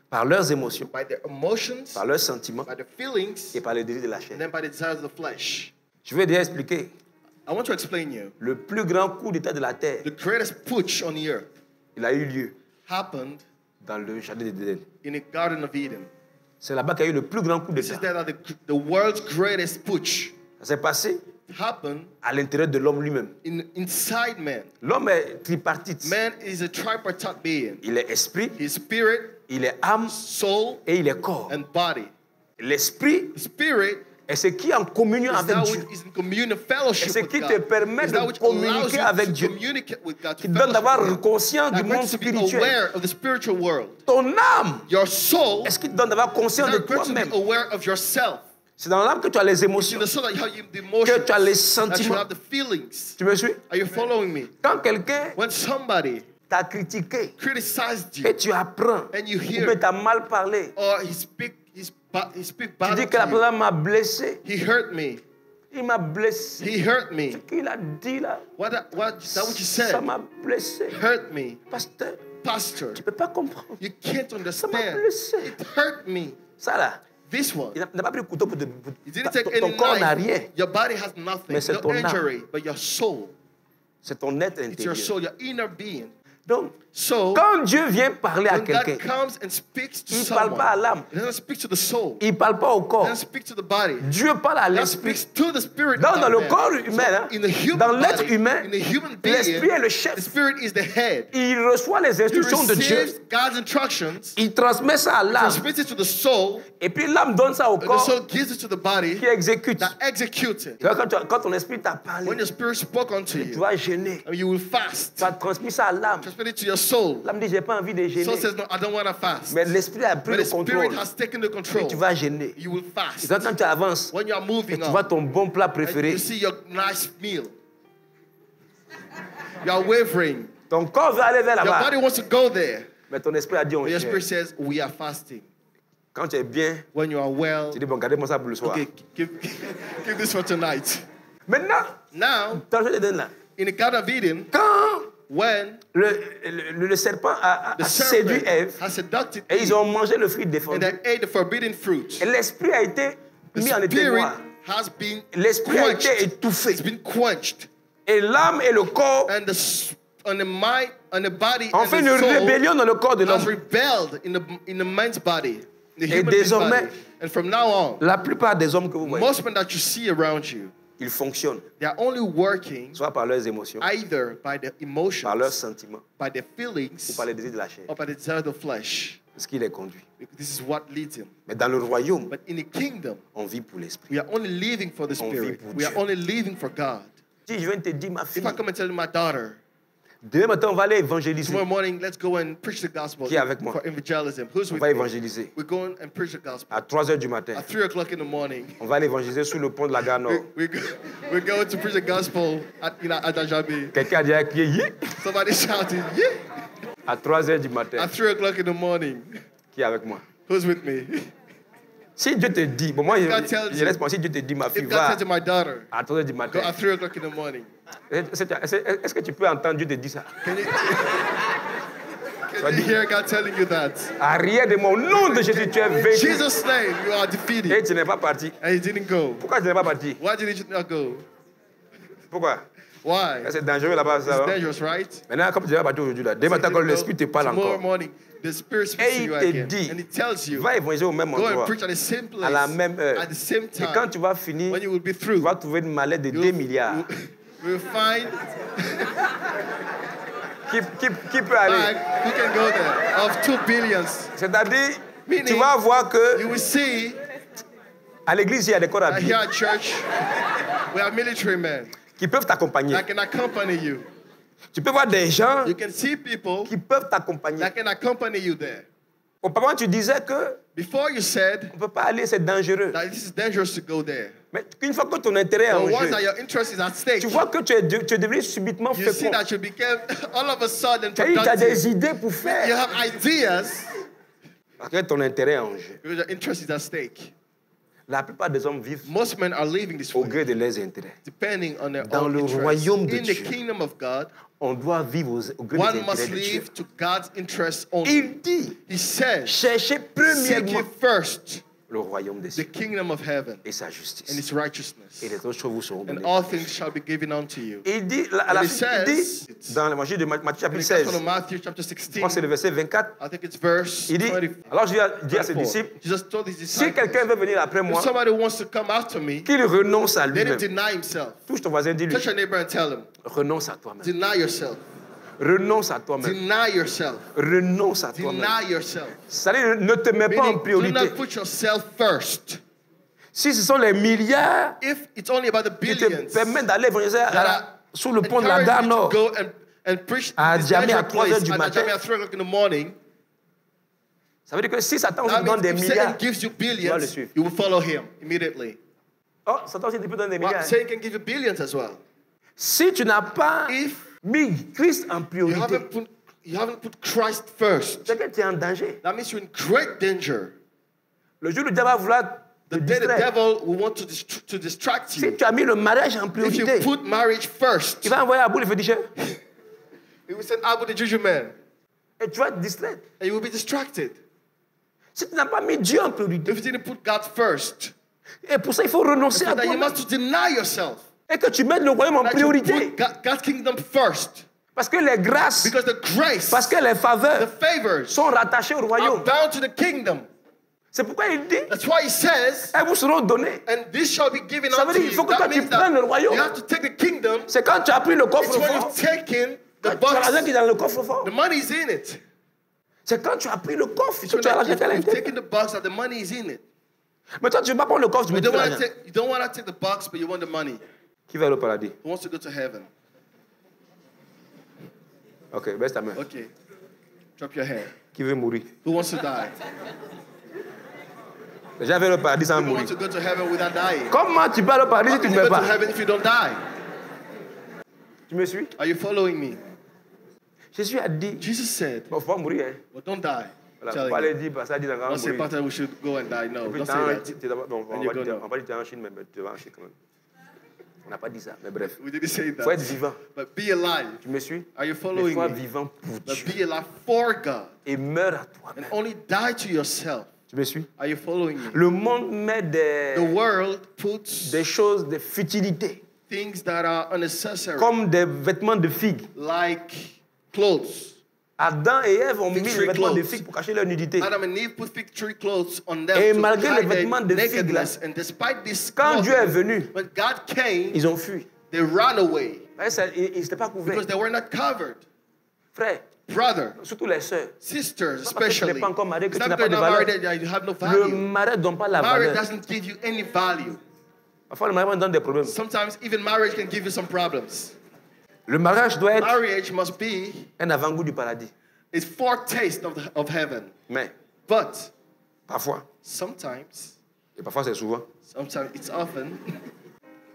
S1: Par leurs émotions,
S2: By their emotions,
S1: par leurs sentiments
S2: by their feelings,
S1: et par les désirs de la
S2: and
S1: chair.
S2: then by the desires of the flesh.
S1: Je vais déjà expliquer.
S2: I want to explain you.
S1: Le plus grand coup d'état de la terre,
S2: The greatest putsch on the earth
S1: il a eu lieu
S2: happened
S1: dans le jardin d'Éden.
S2: in the Garden of Eden.
S1: C'est là-bas qu'il y a eu le plus grand coup
S2: This is
S1: d'état.
S2: that the world's greatest putsch
S1: Ça s'est passé
S2: happened
S1: à l'intérieur de l'homme lui-même.
S2: inside man.
S1: L'homme est tripartite.
S2: Man is a tripartite being.
S1: Il est esprit,
S2: His spirit,
S1: il est âme
S2: soul,
S1: et il est corps.
S2: and body.
S1: L'esprit
S2: The spirit
S1: est ce qui est en communion
S2: is
S1: avec
S2: that
S1: Dieu,
S2: which is in communion fellowship
S1: Et ce
S2: with
S1: qui
S2: God.
S1: te permet
S2: Is
S1: de
S2: that which allows
S1: communiquer
S2: you
S1: avec
S2: to
S1: Dieu,
S2: communicate with God, to
S1: qui te donne d'avoir
S2: fellowship with God.
S1: conscience du
S2: That
S1: monde
S2: makes you be
S1: spirituel.
S2: aware of the spiritual world.
S1: Ton âme
S2: Your soul
S1: est ce qui te donne d'avoir conscience de
S2: is not to be
S1: toi-même.
S2: aware of yourself.
S1: C'est dans l'âme que tu as les
S2: It's in
S1: émotions.
S2: the soul that you have the emotions,
S1: Que tu as les
S2: that you
S1: sentiments.
S2: have the feelings.
S1: Tu me suis?
S2: Are you following me?
S1: Quand quelqu'un
S2: When somebody
S1: t'a critiqué
S2: criticized you
S1: et tu apprends,
S2: and you
S1: ou
S2: hear
S1: bien t'as mal parlé,
S2: or he speak
S1: tu
S2: bad
S1: dis que la
S2: to you,
S1: personne m'a blessé,
S2: he hurt me.
S1: il m'a blessé.
S2: He hurt
S1: Ce
S2: me.
S1: qu'il a dit là,
S2: That what you
S1: ça
S2: said
S1: m'a blessé.
S2: hurt me.
S1: Pasteur,
S2: Pastor,
S1: tu ne peux pas comprendre.
S2: you can't
S1: Ça m'a
S2: understand.
S1: blessé.
S2: It hurt me.
S1: Ça là,
S2: This one.
S1: il n'a pas pris le couteau pour te...
S2: You didn't take
S1: ton
S2: any
S1: corps n'a
S2: knife.
S1: rien.
S2: Your body has nothing.
S1: Mais c'est
S2: No
S1: ton âme.
S2: injury, but your soul.
S1: C'est ton être
S2: It's your
S1: intérieur.
S2: soul, your inner being.
S1: Donc,
S2: So
S1: quand Dieu vient parler à
S2: when God
S1: quelqu'un,
S2: comes and speaks to
S1: il ne parle
S2: someone,
S1: pas à l'âme,
S2: he doesn't speak to the soul.
S1: il ne parle pas au
S2: He
S1: corps.
S2: doesn't speak to the body.
S1: Dieu parle à
S2: God
S1: l'esprit.
S2: speaks to the spirit.
S1: Dans
S2: of
S1: le
S2: man.
S1: corps humain, hein,
S2: In the human
S1: dans l'être
S2: body,
S1: humain,
S2: in the human being,
S1: l'esprit est le
S2: the
S1: chef.
S2: spirit is the head.
S1: Il reçoit les
S2: He
S1: instructions de Dieu,
S2: receives God's instructions,
S1: il transmet ça à l'âme,
S2: transmits it to the soul,
S1: et puis l'âme donne ça au
S2: and the
S1: corps
S2: soul gives it to the body
S1: qui exécute.
S2: that executes it.
S1: Tu vois, quand ton esprit t'a parlé,
S2: When your spirit spoke unto
S1: tu
S2: you,
S1: vas gêner.
S2: you will fast.
S1: Tu as transmis ça à l'âme.
S2: Transmit it to your soul.
S1: L'âme dit, j'ai pas envie de gêner.
S2: Soul says, no, I don't want to fast.
S1: Mais l'esprit a pris
S2: But
S1: le
S2: the spirit
S1: contrôle.
S2: has taken the
S1: Et
S2: control.
S1: tu vas gêner.
S2: You will
S1: Et
S2: fast.
S1: quand tu avances,
S2: When you are
S1: et
S2: moving
S1: tu vois
S2: on,
S1: ton bon plat
S2: and
S1: préféré,
S2: you see your nice meal. You are wavering.
S1: ton corps veut aller vers
S2: Your
S1: là-bas.
S2: body wants to go there.
S1: Mais ton esprit a dit, on
S2: But your
S1: gère.
S2: spirit says, we are fasting.
S1: Quand tu es bien,
S2: When you are well,
S1: tu dis, bon, gardez-moi ça pour le soir.
S2: okay, give this for tonight.
S1: Maintenant,
S2: Now,
S1: dans le Éden là,
S2: in the Garden of Eden,
S1: quand
S2: when
S1: le serpent a
S2: the
S1: séduit
S2: serpent
S1: Ève,
S2: has seduced
S1: et ils
S2: Eve,
S1: ont mangé le fruit
S2: and
S1: défendu,
S2: they ate the forbidden fruit,
S1: et l'esprit a été
S2: the
S1: mis en
S2: spirit
S1: éteignoir.
S2: has been
S1: L'esprit a été
S2: quenched.
S1: étouffé.
S2: It's been quenched.
S1: Et l'âme et le corps
S2: And the mind and the body
S1: ont
S2: and
S1: fait une
S2: the soul
S1: rébellion dans le corps de
S2: has
S1: l'homme.
S2: rebelled in the man's body, the
S1: Et
S2: human being's
S1: désormais,
S2: body. And from now on,
S1: la plupart des hommes que vous voyez,
S2: most men that you see around you,
S1: ils fonctionnent
S2: they are only working
S1: soit par leurs émotions,
S2: either by their emotions,
S1: par leurs sentiments,
S2: by their
S1: ou
S2: feelings,
S1: par les désirs de la chair.
S2: or by the desire of the flesh.
S1: Ce qui les conduit.
S2: This is what leads him.
S1: Mais dans le royaume,
S2: But in the kingdom,
S1: on vit pour l'esprit.
S2: we are only living for the
S1: On vit
S2: spirit.
S1: pour
S2: We are
S1: Dieu.
S2: only living for God.
S1: Si je viens te dire, ma fille,
S2: If I come and tell you, my daughter,
S1: demain matin, on va aller évangéliser.
S2: tomorrow morning, let's go and preach the gospel
S1: Qui est avec moi?
S2: for evangelism. Who's
S1: On
S2: with
S1: va
S2: me?
S1: évangéliser.
S2: We're going and preach the gospel.
S1: À 3 heures du matin,
S2: At 3 o'clock in the morning,
S1: on va aller évangéliser sous le pont de la gare Nord.
S2: we're going to preach the gospel at Ajajabi.
S1: Quelqu'un a déjà crié, Yi
S2: Somebody shouting, yeah!
S1: à 3 heures du matin.
S2: At 3 o'clock in the morning.
S1: Qui est avec moi?
S2: Who's with me?
S1: Si Dieu te dit, bon, moi,
S2: God tells
S1: je
S2: you.
S1: laisse penser, si Dieu te dit, ma fille,
S2: If God
S1: va
S2: said to my daughter,
S1: à 3 heures du
S2: go
S1: matin.
S2: at 3 o'clock in the morning,
S1: Est-ce que tu peux entendre Dieu te dire ça?
S2: can you hear God telling you that?
S1: Arrière de mon nom de Jésus, tu es
S2: In
S1: vaincu.
S2: Jesus' name, you are
S1: Et
S2: defeated.
S1: tu n'es pas parti.
S2: And he didn't go.
S1: Pourquoi tu n'es pas parti?
S2: Why did he not go?
S1: Pourquoi?
S2: Why?
S1: C'est dangereux là-bas,
S2: It's
S1: ça. Hein?
S2: dangerous, right?
S1: Maintenant, comme tu n'es pas parti aujourd'hui, là, demain matin, quand l'Esprit te parle
S2: Tomorrow
S1: encore,
S2: morning, the Spirit speaks
S1: et
S2: to you
S1: il te
S2: again.
S1: dit,
S2: And he tells you,
S1: va évangéliser au même
S2: go and
S1: endroit,
S2: preach at the same place,
S1: à la même heure.
S2: at the same
S1: Et quand
S2: time.
S1: tu vas finir,
S2: When you will be
S1: tu
S2: through,
S1: vas trouver une mallette de 2 milliards.
S2: you will find
S1: Qui peut aller?
S2: bag who can go there of 2 billions.
S1: C'est-à-dire,
S2: Meaning,
S1: tu vas voir que
S2: You will see
S1: à l'église, il y a des corps
S2: that
S1: habillés
S2: here at church, we have military men
S1: qui peuvent t'accompagner.
S2: that can accompany you.
S1: Tu peux voir des gens
S2: You can see people
S1: qui peuvent t'accompagner.
S2: that can accompany you there.
S1: Auparavant, tu disais que
S2: Before you said
S1: on ne peut pas aller, c'est dangereux.
S2: that this is dangerous to go there.
S1: Mais une fois que ton intérêt est en
S2: But once that
S1: jeu,
S2: your interest is at stake,
S1: tu vois que tu es devenu subitement
S2: you see
S1: fécond.
S2: that you became all of a sudden
S1: Tu as des
S2: productive.
S1: idées pour
S2: You
S1: faire.
S2: have ideas
S1: Parce que ton intérêt est en jeu.
S2: because your interest is at stake.
S1: La plupart des hommes vivent
S2: Most men are living this
S1: au
S2: way,
S1: gré de leurs intérêts.
S2: depending on their
S1: Dans
S2: own
S1: le
S2: interests.
S1: royaume de
S2: In the
S1: Dieu.
S2: kingdom of God,
S1: On doit vivre au gré des
S2: one
S1: intérêts
S2: must
S1: de Dieu.
S2: live to God's interests only.
S1: Il dit,
S2: He says,
S1: cherchez
S2: seek
S1: premièrement
S2: ye first
S1: le royaume des
S2: the
S1: cieux
S2: kingdom of heaven
S1: et sa
S2: and
S1: justice.
S2: its righteousness,
S1: Et les autres choses vous seront
S2: and
S1: données.
S2: all things shall be given unto you.
S1: Il dit, à la
S2: And it
S1: fin, il
S2: says,
S1: dit, dans l'évangile de Matthieu
S2: In
S1: chapitre
S2: the
S1: 16,
S2: Gospel of Matthew chapter
S1: je
S2: 16,
S1: pense que c'est le verset 24,
S2: I think it's verse
S1: il dit,
S2: 20.
S1: alors je dis à ses
S2: 24.
S1: disciples,
S2: Jesus told his
S1: si
S2: disciples,
S1: quelqu'un veut venir après
S2: if
S1: moi,
S2: somebody wants to come after me,
S1: qu'il renonce à
S2: let him
S1: lui-même.
S2: deny himself.
S1: Touche ton voisin, dis-lui,
S2: Touch your neighbor and tell him,
S1: renonce à toi-même.
S2: deny yourself.
S1: Renonce à toi-même.
S2: Deny yourself.
S1: Renonce à toi-même.
S2: Deny yourself.
S1: C'est-à-dire, ne te mets pas en
S2: Meaning, do
S1: priorité.
S2: not put yourself first.
S1: Si ce sont les milliards
S2: If it's only about the
S1: qui te
S2: billions
S1: permettent d'aller évangéliser sur le pont de la
S2: encourage
S1: gare
S2: you to
S1: Nord,
S2: go and preach
S1: à
S2: this
S1: Djamé à
S2: dangerous
S1: 3 heures
S2: place
S1: du
S2: and
S1: matin,
S2: at Djamé at 3 o'clock in the morning,
S1: ça veut dire que si Satan
S2: that
S1: te donne des
S2: means if Satan
S1: milliards,
S2: gives you
S1: tu vas le
S2: billions,
S1: suivre.
S2: you will follow him immediately.
S1: Oh, Satan aussi te peut donner des
S2: Well,
S1: milliards.
S2: Satan can give you billions as well.
S1: Si tu n'as pas
S2: If
S1: mis Christ en
S2: you
S1: priorité,
S2: haven't put Christ first,
S1: c'est que tu es en danger.
S2: that means you're in great danger.
S1: Le jour où le diable va vouloir te
S2: The day the
S1: distraire,
S2: devil will want to distract
S1: si
S2: you.
S1: tu as mis le mariage en
S2: If you
S1: priorité,
S2: put marriage first,
S1: il va envoyer à bout le féticheur
S2: he will send out the juju man,
S1: et tu vas te distraire.
S2: and you will be distracted.
S1: Si tu n'as pas mis Dieu en priorité,
S2: If you didn't put God first,
S1: et pour ça il faut renoncer à
S2: that you
S1: toi
S2: must deny yourself.
S1: et que tu mettes le royaume en
S2: That you
S1: priorité.
S2: put God's kingdom first.
S1: Parce que les grâces,
S2: Because the grace,
S1: parce que les
S2: the
S1: faveurs
S2: favors
S1: sont rattachées au
S2: are
S1: royaume.
S2: bound to the kingdom.
S1: C'est pourquoi il dit,
S2: That's why he says,
S1: elles vous seront données.
S2: and this shall be given
S1: Ça veut
S2: unto
S1: dire, il
S2: you.
S1: faut que toi
S2: That
S1: tu
S2: means
S1: prennes le
S2: that
S1: royaume.
S2: you have to take the kingdom.
S1: C'est quand tu as pris le
S2: It's when
S1: coffre-fort,
S2: you've taken the
S1: tu as l'argent
S2: box.
S1: qui est dans le coffre-fort.
S2: The money is in it.
S1: C'est quand tu as pris le coffre
S2: It's
S1: que
S2: when
S1: tu as l'argent qui est à
S2: you've
S1: l'intérieur.
S2: taken the box that the money is in it.
S1: Mais toi, tu ne veux pas prendre le coffre, tu
S2: You
S1: mets
S2: don't
S1: tout
S2: want
S1: l'argent.
S2: to take the box, but you want the money.
S1: Qui va aller au paradis?
S2: Who wants to go to heaven?
S1: Ok, baisse ta main.
S2: Okay. Drop your hand.
S1: Qui veut mourir?
S2: Who wants to die?
S1: Les gens veulent au paradis sans
S2: Who
S1: mourir.
S2: wants to go to heaven without dying?
S1: Comment tu vas au paradis si
S2: How
S1: tu
S2: can
S1: ne
S2: you
S1: meurs
S2: go to
S1: pas?
S2: heaven if you don't die?
S1: Tu me suis?
S2: Are you following me?
S1: Jésus a dit,
S2: Jesus said,
S1: bon, il faut pas mourir. Hein.
S2: well, don't die.
S1: Voilà,
S2: Telling
S1: faut pas
S2: you.
S1: aller dire, parce que ça dit, on va
S2: Don't say,
S1: mourir.
S2: Pastor, we should go and die. No,
S1: Et puis,
S2: don't say that.
S1: bon, on
S2: And you
S1: va
S2: go
S1: dire,
S2: no.
S1: on va dire, tu es en Chine, mais tu vas en Chine quand même. On n'a pas dit ça, mais bref.
S2: We didn't say
S1: Il faut être
S2: that.
S1: vivant.
S2: But be alive.
S1: Tu me suis?
S2: Are you
S1: Mais
S2: following
S1: sois
S2: me?
S1: vivant pour
S2: But
S1: Dieu.
S2: be alive for God.
S1: Et meurs à
S2: And
S1: toi-même.
S2: only die to yourself.
S1: Tu me suis?
S2: Are you following me?
S1: Le monde met
S2: The world puts
S1: des choses de futilité,
S2: things that are unnecessary,
S1: comme des vêtements de figues.
S2: like clothes.
S1: Adam et Ève ont mis
S2: Fig
S1: des
S2: tree
S1: vêtements de
S2: clothes.
S1: figues pour cacher leur nudité.
S2: Adam and Eve put fig tree clothes on them
S1: Et
S2: to
S1: malgré les
S2: hide
S1: vêtements
S2: their
S1: de figues,
S2: nakedness. And despite this
S1: Quand Dieu est
S2: clothing,
S1: venu,
S2: when God came,
S1: ils ont fui.
S2: they ran away
S1: Ils n'étaient pas couverts.
S2: because they were not covered.
S1: Frère,
S2: Brother,
S1: surtout les sœurs.
S2: sisters,
S1: Parce que tu n'es
S2: especially.
S1: pas encore marié que
S2: It's
S1: tu
S2: not
S1: n'as pas
S2: because
S1: de
S2: you're not
S1: valeur.
S2: married that you have no
S1: Le
S2: value.
S1: mariage ne donne pas la
S2: Marriage
S1: valeur.
S2: doesn't give you any value.
S1: Parfois, le mariage donne des problèmes.
S2: Sometimes even marriage can give you some problems.
S1: Le mariage doit être
S2: Marriage must be
S1: un avant-goût du paradis.
S2: a foretaste of heaven.
S1: Mais,
S2: But
S1: parfois,
S2: sometimes
S1: et parfois c'est souvent,
S2: it's often,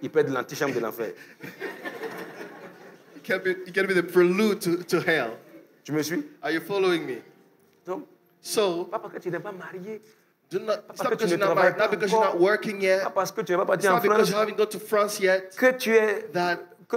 S1: il peut être l'antichambre de l'enfer.
S2: it can be the prelude to hell.
S1: Tu me suis?
S2: Are you following me?
S1: Donc,
S2: So,
S1: pas parce que tu n'es pas marié
S2: Do not, it's
S1: Parce
S2: not
S1: que tu
S2: because
S1: ne
S2: you're not
S1: travailles
S2: married,
S1: pas
S2: not because you're not
S1: encore,
S2: working yet,
S1: pas parce que tu n'es pas
S2: it's
S1: parti en
S2: not because
S1: France,
S2: you haven't gone to France yet,
S1: que tu es,
S2: that
S1: que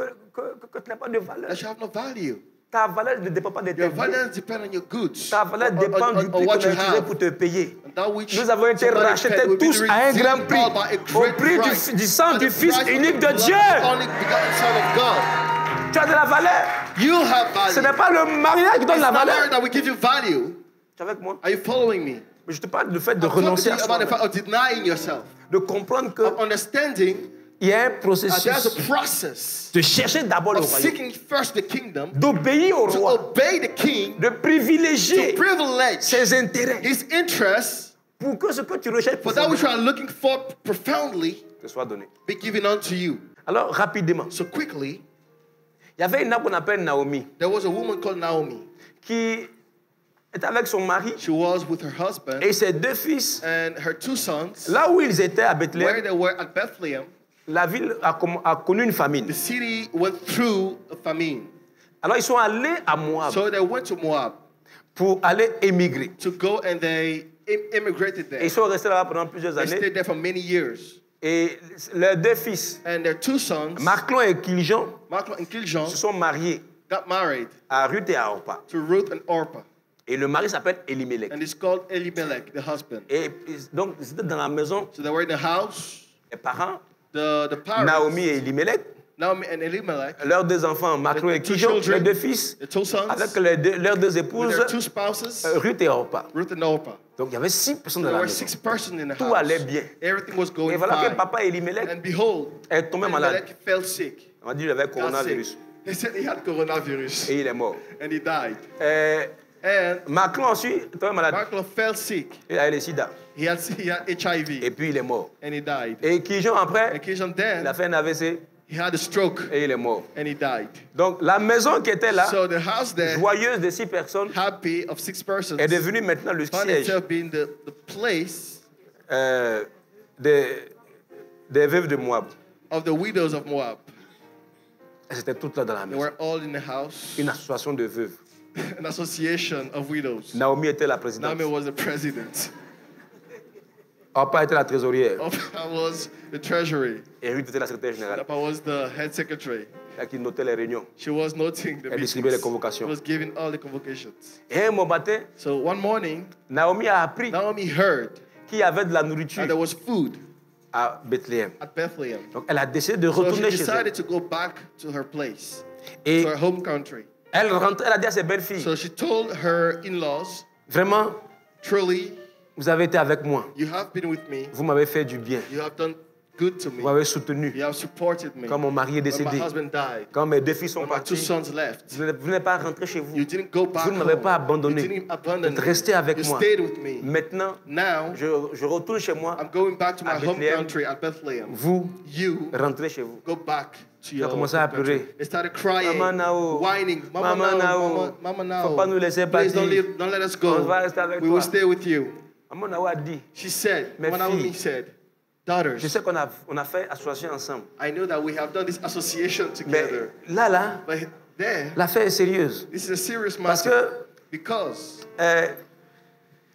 S1: tu n'as pas de valeur.
S2: you have no value.
S1: Ta valeur ne dépend pas de tes
S2: Your
S1: biens.
S2: value depends on your goods,
S1: Ta valeur dépend du prix
S2: what
S1: qu'on a
S2: you
S1: utilisé
S2: have.
S1: pour te payer.
S2: And that which
S1: Nous avons été
S2: somebody
S1: rachetés
S2: paid will be
S1: tous à un grand
S2: redeemed
S1: prix,
S2: by a
S1: au
S2: great
S1: prix
S2: price,
S1: du sang
S2: by
S1: du
S2: the
S1: Fils
S2: price of
S1: unique
S2: the
S1: de
S2: blood
S1: Dieu.
S2: of the only begotten Son of God.
S1: Tu as de la valeur.
S2: You have
S1: Ce
S2: value.
S1: n'est pas le mariage qui donne
S2: It's
S1: la
S2: not
S1: valeur.
S2: marriage that will give you value.
S1: Tu es avec moi?
S2: Are you following me?
S1: Mais je te parle du fait de
S2: I'm talking to
S1: renoncer
S2: you
S1: à
S2: about the
S1: soi,
S2: fact of denying yourself,
S1: de comprendre
S2: of
S1: qu'il
S2: understanding
S1: y a un
S2: that there's
S1: processus
S2: a process
S1: de chercher d'abord le
S2: of
S1: royaume,
S2: seeking first the kingdom,
S1: d'obéir au
S2: to
S1: roi,
S2: obey the king,
S1: de
S2: to
S1: privilégier
S2: privilege
S1: ses intérêts
S2: his interests,
S1: pour que ce que tu recherches
S2: for that which you are looking for profoundly
S1: te soit donné.
S2: be given unto you.
S1: Alors, rapidement,
S2: So quickly,
S1: il y avait une dame qu'on appelle Naomi
S2: there was a woman called Naomi.
S1: qui était avec son mari
S2: She was with her husband
S1: et ses deux fils.
S2: and her two sons.
S1: Là où ils étaient à
S2: Where
S1: Bethléem,
S2: they were at Bethlehem,
S1: la ville a connu une famine.
S2: the city went through a famine.
S1: Alors, ils sont allés à Moab
S2: So they went to Moab
S1: pour aller émigrer.
S2: to go, and they immigrated
S1: Et
S2: there.
S1: ils sont restés là-bas pendant plusieurs
S2: They
S1: années.
S2: stayed there for many years.
S1: Et leurs deux fils,
S2: And their two sons,
S1: Marclon et Kiljon,
S2: Malcolm and Kiljon,
S1: se sont mariés
S2: got married
S1: à Ruth et à Orpa.
S2: to Ruth and Orpah.
S1: Et le mari s'appelle Elimelech.
S2: And it's called Elimelech, the husband.
S1: Et donc, ils étaient dans la maison,
S2: So they were in the house.
S1: les parents,
S2: The parents,
S1: Naomi et Elimelech,
S2: Naomi and Elimelech,
S1: leurs deux enfants, Marclon et
S2: the two
S1: Kiljon, leurs
S2: children,
S1: deux fils,
S2: the two sons,
S1: avec leurs deux
S2: with
S1: épouses,
S2: their two spouses,
S1: Ruth et Orpa.
S2: Ruth and Orpah.
S1: Donc, il y avait 6 personnes dans
S2: There
S1: la
S2: were
S1: maison.
S2: 6 persons in the
S1: Tout
S2: house.
S1: allait bien.
S2: Everything was
S1: Et
S2: going
S1: voilà que
S2: fine.
S1: papa Elimelech
S2: And behold,
S1: est tombé malade.
S2: Elimelech fell sick.
S1: On a dit qu'il avait
S2: Got
S1: coronavirus.
S2: sick. They said he had coronavirus.
S1: Et il est mort.
S2: And he died.
S1: Et
S2: And
S1: Marclon aussi est tombé malade.
S2: Malcolm fell sick.
S1: Il a eu le sida.
S2: He had HIV.
S1: Et puis il est mort.
S2: And he died.
S1: Et Kiljon après,
S2: And Kiljon
S1: il a
S2: then,
S1: fait un AVC
S2: he had a stroke.
S1: et il est mort.
S2: And he died.
S1: Donc la maison qui était là,
S2: So the house there,
S1: joyeuse de 6 personnes,
S2: happy of 6 persons,
S1: est devenue maintenant le
S2: found
S1: siège
S2: itself being the place
S1: des veuves de Moab.
S2: of the widows of Moab.
S1: Elles étaient toutes là dans la
S2: They
S1: maison.
S2: were all in the house.
S1: Une association de veuves.
S2: An association of widows.
S1: Naomi était la présidente.
S2: Naomi was the president.
S1: Orpa était la trésorière.
S2: Orpah was the treasury.
S1: Et Ruth était la secrétaire générale.
S2: Orpah was the head secretary.
S1: Celle qui notait les réunions.
S2: She was noting the
S1: Elle distribuait les
S2: meetings.
S1: convocations.
S2: She was giving all the convocations.
S1: Et un bon matin,
S2: So one morning,
S1: Naomi a appris
S2: Naomi heard
S1: qu'il y avait de la nourriture
S2: that there was food
S1: à Bethléem.
S2: at Bethlehem.
S1: Donc elle a décidé de
S2: So she
S1: retourner chez elle.
S2: decided to go back to her place,
S1: Et
S2: to her home country.
S1: elle rentre, elle a dit à ses belles filles,
S2: So she told her in-laws,
S1: vraiment,
S2: truly,
S1: vous avez été avec moi.
S2: you have been with me.
S1: Vous m'avez fait du bien.
S2: You have done good to me.
S1: Vous m'avez soutenu.
S2: You have supported me.
S1: Quand mon mari est
S2: When my
S1: décédé,
S2: husband died,
S1: quand mes deux filles sont
S2: when my two
S1: partis,
S2: sons left,
S1: vous n'êtes pas rentré chez vous.
S2: you didn't go back
S1: Vous ne m'avez
S2: home.
S1: pas abandonné.
S2: You didn't
S1: Vous
S2: abandon
S1: êtes
S2: me.
S1: resté avec
S2: You
S1: moi.
S2: stayed with me.
S1: Maintenant,
S2: Now,
S1: je retourne chez moi.
S2: I'm going back to my
S1: à
S2: home
S1: Bethléem.
S2: country at Bethlehem.
S1: Vous
S2: You
S1: rentrez chez vous.
S2: go back to
S1: Ils
S2: your
S1: ont commencé
S2: home
S1: à
S2: country.
S1: pleurer.
S2: They started crying,
S1: Maman Nao.
S2: whining. Mama
S1: Maman
S2: Nao,
S1: Nao.
S2: Mama Nao.
S1: Faut pas nous laisser
S2: Please
S1: partir.
S2: don't let us
S1: On
S2: go.
S1: va rester avec
S2: We
S1: toi.
S2: will stay with you.
S1: Maman Nao a dit,
S2: She said,
S1: Mes
S2: Mama Naomi
S1: filles.
S2: said,
S1: je
S2: daughters,
S1: sais qu'on a fait association ensemble.
S2: I know that we have done this association
S1: Mais
S2: together.
S1: là,
S2: But there,
S1: l'affaire est sérieuse.
S2: this is a serious
S1: Parce
S2: matter.
S1: que
S2: Because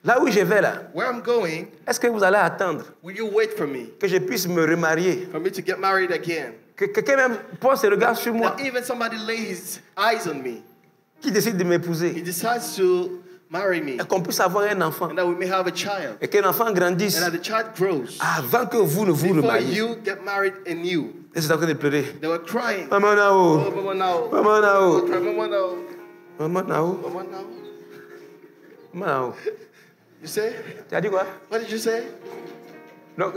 S1: là où je vais là,
S2: where I'm going,
S1: est-ce que vous allez attendre
S2: will you wait for me?
S1: que je puisse me remarier?
S2: For me to get married again?
S1: Que quelqu'un même pose ses regards sur moi,
S2: That even somebody lay his eyes on me.
S1: qui décide de
S2: He
S1: m'épouser,
S2: decides to marry me.
S1: et qu'on puisse avoir un enfant,
S2: And that we may have a child.
S1: et qu'un enfant grandisse
S2: And that the child grows.
S1: avant que vous ne vous
S2: Before
S1: remariez.
S2: you get married anew.
S1: Et c'est en train de pleurer.
S2: They were crying.
S1: Maman
S2: Oh,
S1: Nao,
S2: Mama Nao.
S1: Maman Nao,
S2: Mama Nao.
S1: Maman Nao,
S2: Mama Nao.
S1: Maman Nao.
S2: You say?
S1: Tu as dit quoi?
S2: What did you say?
S1: Non,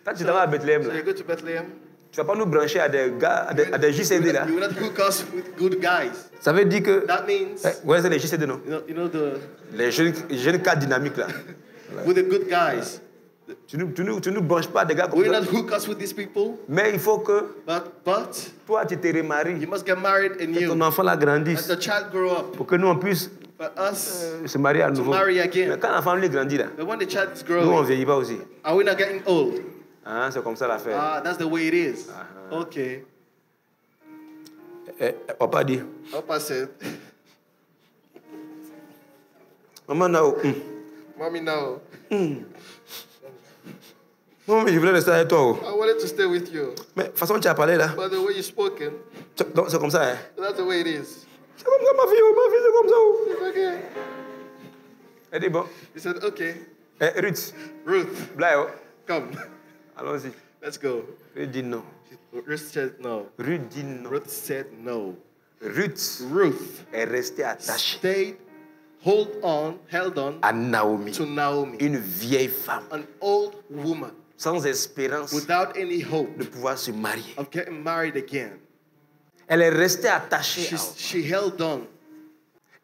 S1: quand tu vas à Bethléem,
S2: So
S1: là,
S2: you go to Bethlehem.
S1: tu ne vas pas nous brancher à des gars, à des JCD là.
S2: You will not hook us with good guys.
S1: Ça veut dire que.
S2: That means,
S1: Ouais, c'est les JCD, non?
S2: you know the
S1: Les jeunes cas dynamiques là.
S2: with the good guys.
S1: Tu nous branches pas des gars comme
S2: Will
S1: ça.
S2: not hook us with these people.
S1: Mais il faut que
S2: But
S1: toi, tu te
S2: you
S1: remaries,
S2: must get married
S1: que
S2: anew.
S1: ton enfant là
S2: As
S1: grandisse,
S2: the child grow up.
S1: pour que nous on puisse
S2: For us,
S1: se marier à nouveau.
S2: marry again.
S1: Mais quand l'enfant lui grandit là,
S2: but when the child is
S1: nous on
S2: growing,
S1: vieillit pas aussi.
S2: are we not getting old?
S1: Hein, c'est comme ça l'affaire.
S2: That's the way it is. Okay.
S1: Papa dit,
S2: Papa said,
S1: maman Nao,
S2: Mommy, no.
S1: Non, mais je voulais rester avec toi. Oh.
S2: I wanted to stay with you.
S1: Mais de toute façon, tu as parlé là.
S2: But the way you spoken,
S1: Donc, c'est comme ça. Hein?
S2: that's the way it is.
S1: C'est comme ça, ma fille. Oh, ma fille, c'est comme ça. Oh.
S2: It's okay.
S1: Elle dit bon.
S2: He said, okay.
S1: Ruth,
S2: Ruth,
S1: blague. Oh.
S2: come.
S1: Allons-y.
S2: Let's go.
S1: Ruth dit non.
S2: Ruth said no.
S1: Ruth dit non.
S2: Ruth said no.
S1: Ruth est restée attachée
S2: Stayed, held on
S1: à Naomi,
S2: to Naomi,
S1: une vieille femme,
S2: an old woman
S1: sans espérance
S2: without any hope
S1: de pouvoir se marier.
S2: of getting married again.
S1: Elle est restée attachée à
S2: She held on.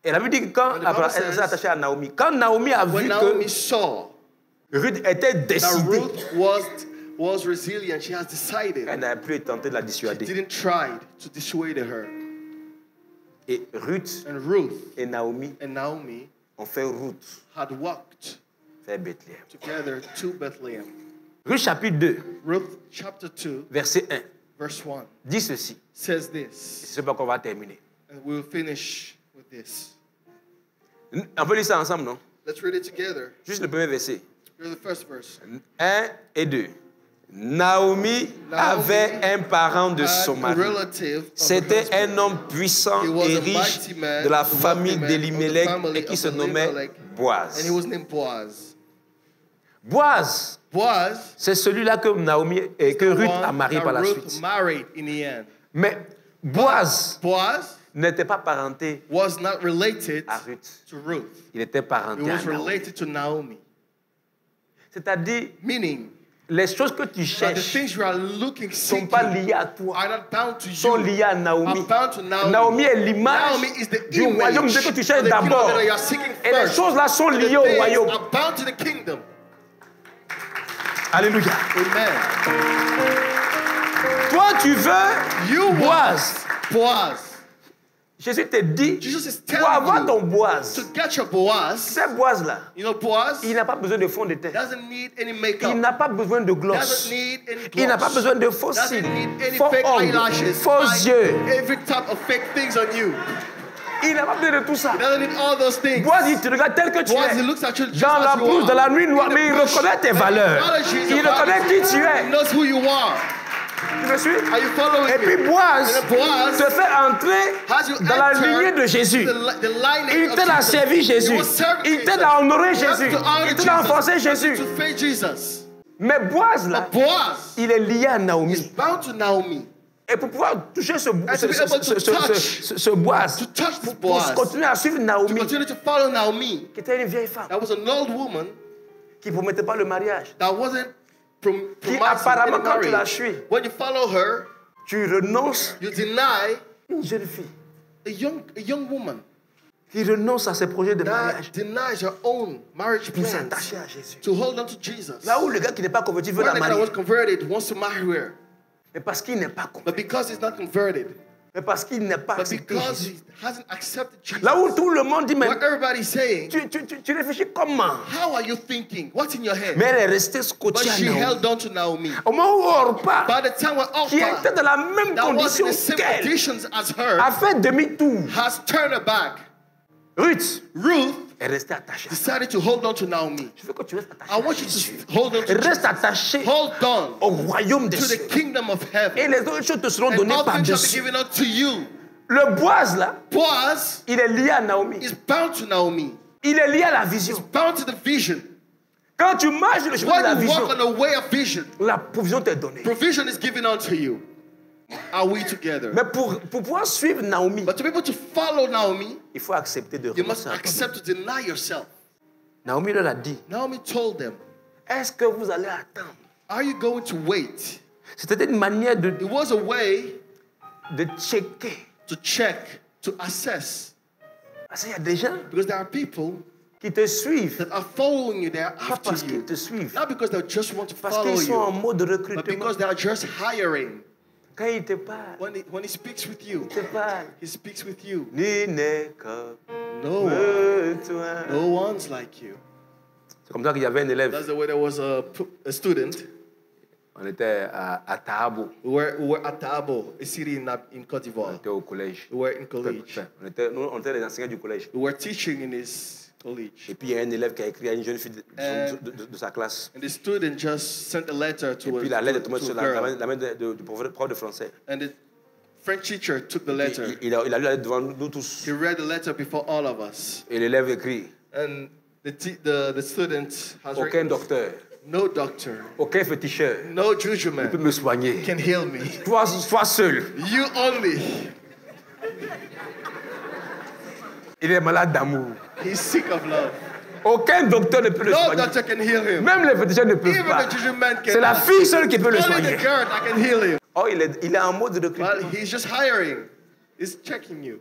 S1: Et la Bible dit que quand
S2: And the Bible
S1: elle s'est
S2: says,
S1: attachée à Naomi, quand Naomi a
S2: When
S1: vu
S2: Naomi
S1: que
S2: saw
S1: Ruth était
S2: that
S1: décidée,
S2: Ruth was resilient, she has decided.
S1: elle n'a plus tenté de la
S2: She
S1: dissuader.
S2: didn't try to dissuade her.
S1: Et Ruth
S2: And Ruth
S1: et Naomi
S2: and Naomi
S1: ont fait route
S2: had walked
S1: vers Bethléem.
S2: together to Bethlehem.
S1: Ruth chapitre 2,
S2: Ruth chapter 2,
S1: verset 1,
S2: verse 1
S1: dit ceci.
S2: says
S1: Et
S2: this.
S1: c'est ce par quoi on va terminer.
S2: And we'll finish with this.
S1: On peut lire ça ensemble, non?
S2: Let's read it together.
S1: Juste le premier verset.
S2: Here's the first verse.
S1: 1 et 2. Naomi avait un parent de son mari. C'était un homme puissant et riche de la famille d'Elimelech et qui se nommait Boaz.
S2: And he was named Boaz.
S1: Boaz,
S2: Boaz
S1: c'est celui-là que Naomi et que Ruth a marié par la
S2: Ruth
S1: suite.
S2: married in the end.
S1: Mais Boaz
S2: Boaz
S1: n'était pas parenté
S2: was not related
S1: à Ruth.
S2: to Ruth.
S1: Il était
S2: He
S1: parenté à
S2: was
S1: Naomi.
S2: related to Naomi.
S1: C'est-à-dire,
S2: Meaning
S1: les choses que tu
S2: that the
S1: cherches
S2: things you are looking
S1: ne sont pas
S2: seeking
S1: liées à toi,
S2: are not bound to
S1: sont
S2: you.
S1: liées à Naomi.
S2: Are bound to Naomi.
S1: Naomi est l'image
S2: Naomi is the
S1: du royaume
S2: image
S1: que tu
S2: of
S1: cherches
S2: the kingdom
S1: d'abord.
S2: that you are seeking
S1: Et les
S2: first.
S1: choses là sont
S2: The
S1: liées au
S2: things
S1: royaume.
S2: are bound to the kingdom.
S1: Alléluia.
S2: Amen.
S1: Toi, tu veux
S2: You
S1: Boaz.
S2: want Boaz.
S1: Jésus te dit,
S2: Jesus is
S1: pour
S2: telling
S1: avoir
S2: you
S1: ton Boaz,
S2: to get your Boaz.
S1: ce Boaz-là,
S2: You know, Boaz
S1: il n'a pas besoin de fond de teint.
S2: doesn't need any
S1: Il
S2: makeup.
S1: n'a pas besoin de gloss.
S2: Doesn't need any
S1: Il n'a pas
S2: gloss.
S1: besoin de faux
S2: Doesn't
S1: cils,
S2: need any
S1: faux
S2: fake
S1: ongles,
S2: eyelashes.
S1: faux yeux.
S2: Every type of fake things on you.
S1: Il n'a pas besoin de tout ça.
S2: He doesn't need all those things.
S1: Boaz, il te regarde tel que tu
S2: Boaz, he
S1: es.
S2: looks at you just
S1: Dans la
S2: as you
S1: brousse,
S2: are.
S1: dans la nuit noire,
S2: In the
S1: mais il
S2: bush,
S1: reconnaît tes
S2: and
S1: valeurs.
S2: acknowledges
S1: Il
S2: your
S1: reconnaît
S2: values.
S1: qui tu
S2: He
S1: es.
S2: knows who you are.
S1: Tu me suis?
S2: Are you following
S1: Et puis
S2: me?
S1: Boaz
S2: And then Boaz
S1: te fait entrer
S2: has you
S1: dans la
S2: enter
S1: lignée de Jésus.
S2: the lineage
S1: Il
S2: of
S1: t'aide à
S2: Jesus.
S1: servir Jésus.
S2: He will serve
S1: Il t'aide
S2: Jesus.
S1: à honorer
S2: He has
S1: Jésus.
S2: to honor
S1: Il t'aide à
S2: Jesus.
S1: enfoncer Jésus.
S2: To face Jesus.
S1: Mais Boaz, là,
S2: But Boaz
S1: il est lié à
S2: is
S1: Naomi.
S2: bound to Naomi.
S1: Et pour pouvoir toucher ce
S2: to be able to
S1: Boaz,
S2: to touch this
S1: pour
S2: Boaz,
S1: continuer à suivre
S2: to
S1: Naomi,
S2: continue to follow Naomi.
S1: qui était une vieille femme,
S2: That was an old woman
S1: qui ne promettait pas le mariage.
S2: that wasn't
S1: Qui
S2: promising
S1: apparemment,
S2: any
S1: quand tu la
S2: marriage.
S1: suis,
S2: When you follow her,
S1: tu renonces
S2: you deny
S1: une jeune fille
S2: a young woman
S1: qui renonce à ses projets de
S2: that
S1: mariage
S2: denies her own marriage
S1: pour
S2: plans
S1: s'attacher à Jésus.
S2: to hold on to Jesus.
S1: Là où le gars qui n'est pas converti veut
S2: When
S1: la
S2: the guy
S1: marier,
S2: was converted wants to marry her,
S1: mais parce qu'il n'est pas
S2: but
S1: converti,
S2: because he's not converted,
S1: mais parce qu'il n'est pas
S2: but
S1: accepté
S2: because
S1: Jésus.
S2: he hasn't accepted Jesus,
S1: Là où tout le monde dit, mais
S2: what everybody's saying,
S1: tu réfléchis comment?
S2: how are you thinking? What's in your head?
S1: Mais elle est restée
S2: But
S1: scotchée à
S2: she
S1: Naomi.
S2: held on to Naomi.
S1: Au moment où Orpa,
S2: By the time when
S1: qui était
S2: Orpah,
S1: dans la même
S2: that was in
S1: condition
S2: the same
S1: qu'elle,
S2: conditions as her,
S1: a fait demi-tour.
S2: has turned her back.
S1: Ruth
S2: Ruth
S1: est restée attachée.
S2: decided to hold on to Naomi.
S1: Je veux que tu restes attaché
S2: I
S1: à
S2: want you
S1: Jésus.
S2: to hold on to
S1: Reste
S2: Jesus.
S1: attaché
S2: Hold on
S1: au royaume des
S2: to the
S1: cieux.
S2: kingdom of
S1: Et
S2: heaven.
S1: les autres choses te seront
S2: And
S1: données
S2: all things shall be
S1: par-dessus.
S2: given unto you.
S1: Le Boaz, là,
S2: Boaz
S1: il est lié à Naomi.
S2: is bound to Naomi.
S1: Il est lié à la vision.
S2: Bound to the vision.
S1: Quand tu marches le chemin de la
S2: When you walk
S1: vision,
S2: on the way of vision,
S1: la provision t'est donnée.
S2: provision is given unto you. Are we together?
S1: Mais pour pouvoir suivre Naomi,
S2: But to be able to follow Naomi,
S1: il faut accepter de
S2: you must
S1: renoncer à toi.
S2: accept to deny yourself.
S1: Naomi leur a dit,
S2: Naomi told them,
S1: est-ce que vous allez attendre?
S2: are you going to wait?
S1: C'était une manière
S2: It was a way
S1: de checker.
S2: to check, to assess.
S1: Parce qu'il y a des gens
S2: Because there are people
S1: qui te suivent,
S2: that are following you, they are
S1: pas
S2: after
S1: parce qu'ils
S2: you.
S1: te suivent,
S2: Not because they just want to
S1: parce
S2: follow
S1: qu'ils sont en
S2: you,
S1: mode
S2: but
S1: recrutement.
S2: because they are just hiring.
S1: Quand il te parle,
S2: When he speaks with you,
S1: il te parle.
S2: he speaks with you.
S1: Ni n'est comme
S2: No one,
S1: toi.
S2: no one's like you.
S1: C'est comme ça qu'il y avait un élève.
S2: That's the way there was a student.
S1: On était à Tahabo.
S2: We were at Tabo, a city in Côte
S1: On
S2: d'Ivoire.
S1: était au collège.
S2: We were in college.
S1: On était les enseignants du collège.
S2: We were teaching in his college.
S1: Et puis il y a un élève qui a écrit à une jeune fille de sa classe.
S2: And the student just sent a letter
S1: Et
S2: to
S1: puis la lettre est tombée
S2: to
S1: sur
S2: a girl.
S1: la main du prof de français.
S2: And the French teacher took the letter.
S1: Il a lu la lettre devant nous tous.
S2: He read the letter before all of us.
S1: Et l'élève écrit.
S2: And the student has
S1: Aucun docteur.
S2: No doctor.
S1: Aucun féticheur.
S2: No juju man.
S1: Peut me soigner.
S2: Can heal me.
S1: Toi seul.
S2: You only.
S1: Il est malade d'amour.
S2: He's sick of love.
S1: Aucun docteur ne peut le soigner.
S2: No doctor can heal him.
S1: Même les féticheurs ne peuvent pas. C'est la fille seule qui peut le soigner.
S2: Only the girl that can heal him.
S1: Oh, il est en mode de recrutement.
S2: Well, he's just hiring. He's checking you.